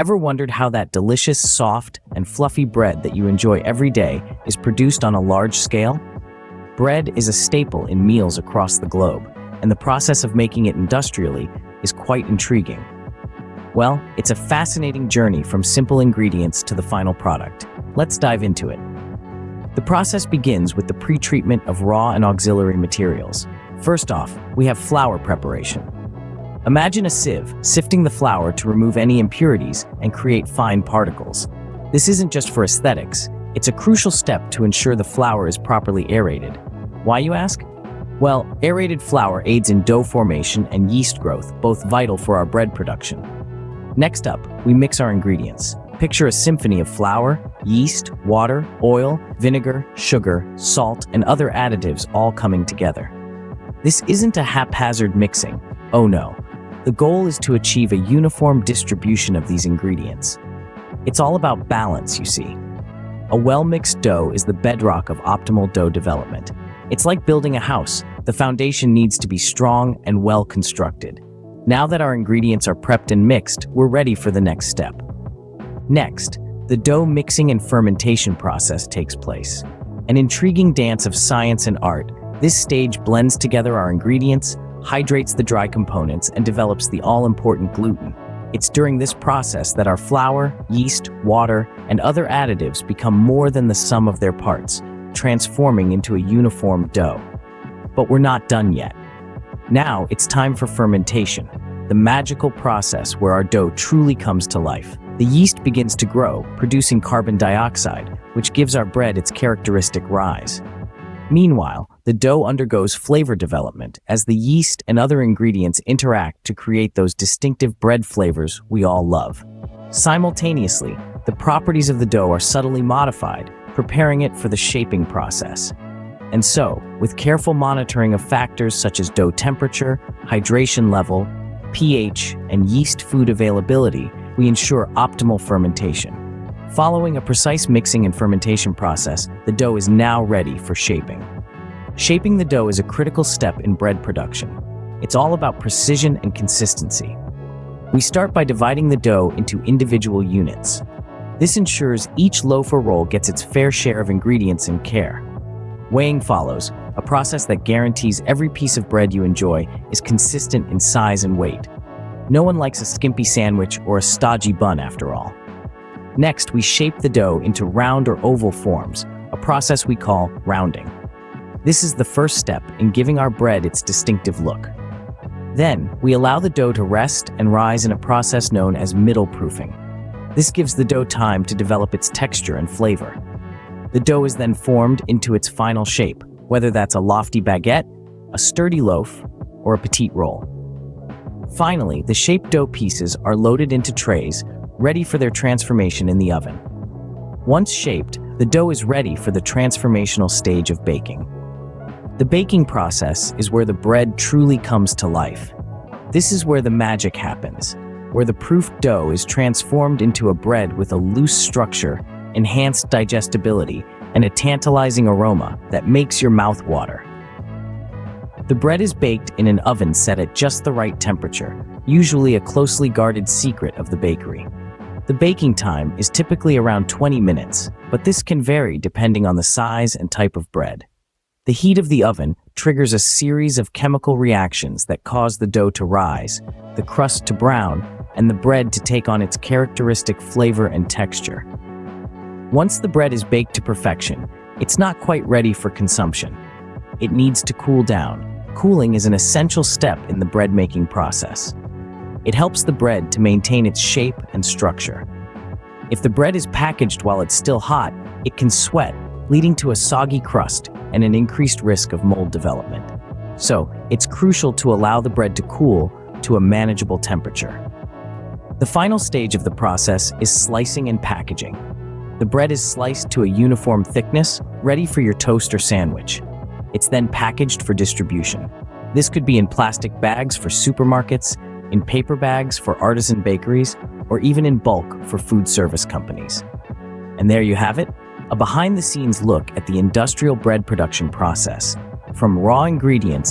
Ever wondered how that delicious, soft, and fluffy bread that you enjoy every day is produced on a large scale? Bread is a staple in meals across the globe, and the process of making it industrially is quite intriguing. Well, it's a fascinating journey from simple ingredients to the final product. Let's dive into it. The process begins with the pre-treatment of raw and auxiliary materials. First off, we have flour preparation. Imagine a sieve sifting the flour to remove any impurities and create fine particles. This isn't just for aesthetics, it's a crucial step to ensure the flour is properly aerated. Why, you ask? Well, aerated flour aids in dough formation and yeast growth, both vital for our bread production. Next up, we mix our ingredients. Picture a symphony of flour, yeast, water, oil, vinegar, sugar, salt, and other additives all coming together. This isn't a haphazard mixing. Oh no. The goal is to achieve a uniform distribution of these ingredients. It's all about balance, you see. A well-mixed dough is the bedrock of optimal dough development. It's like building a house. The foundation needs to be strong and well constructed. Now that our ingredients are prepped and mixed, we're ready for the next step. Next, the dough mixing and fermentation process takes place. An intriguing dance of science and art, this stage blends together our ingredients, hydrates the dry components, and develops the all-important gluten. It's during this process that our flour, yeast, water, and other additives become more than the sum of their parts, transforming into a uniform dough. But we're not done yet. Now it's time for fermentation, the magical process where our dough truly comes to life. The yeast begins to grow, producing carbon dioxide, which gives our bread its characteristic rise. Meanwhile, the dough undergoes flavor development as the yeast and other ingredients interact to create those distinctive bread flavors we all love. Simultaneously, the properties of the dough are subtly modified, preparing it for the shaping process. And so, with careful monitoring of factors such as dough temperature, hydration level, pH, and yeast food availability, we ensure optimal fermentation. Following a precise mixing and fermentation process, the dough is now ready for shaping. Shaping the dough is a critical step in bread production. It's all about precision and consistency. We start by dividing the dough into individual units. This ensures each loaf or roll gets its fair share of ingredients and care. Weighing follows, a process that guarantees every piece of bread you enjoy is consistent in size and weight. No one likes a skimpy sandwich or a stodgy bun, after all. Next, we shape the dough into round or oval forms, a process we call rounding. This is the first step in giving our bread its distinctive look. Then, we allow the dough to rest and rise in a process known as middle proofing. This gives the dough time to develop its texture and flavor. The dough is then formed into its final shape, whether that's a lofty baguette, a sturdy loaf, or a petite roll. Finally, the shaped dough pieces are loaded into trays, ready for their transformation in the oven. Once shaped, the dough is ready for the transformational stage of baking. The baking process is where the bread truly comes to life. This is where the magic happens, where the proofed dough is transformed into a bread with a loose structure, enhanced digestibility, and a tantalizing aroma that makes your mouth water. The bread is baked in an oven set at just the right temperature, usually a closely guarded secret of the bakery. The baking time is typically around 20 minutes, but this can vary depending on the size and type of bread. The heat of the oven triggers a series of chemical reactions that cause the dough to rise, the crust to brown, and the bread to take on its characteristic flavor and texture. Once the bread is baked to perfection, it's not quite ready for consumption. It needs to cool down. Cooling is an essential step in the bread-making process. It helps the bread to maintain its shape and structure. If the bread is packaged while it's still hot, it can sweat, leading to a soggy crust and an increased risk of mold development. So, it's crucial to allow the bread to cool to a manageable temperature. The final stage of the process is slicing and packaging. The bread is sliced to a uniform thickness, ready for your toast or sandwich. It's then packaged for distribution. This could be in plastic bags for supermarkets, in paper bags for artisan bakeries, or even in bulk for food service companies. And there you have it, a behind-the-scenes look at the industrial bread production process, from raw ingredients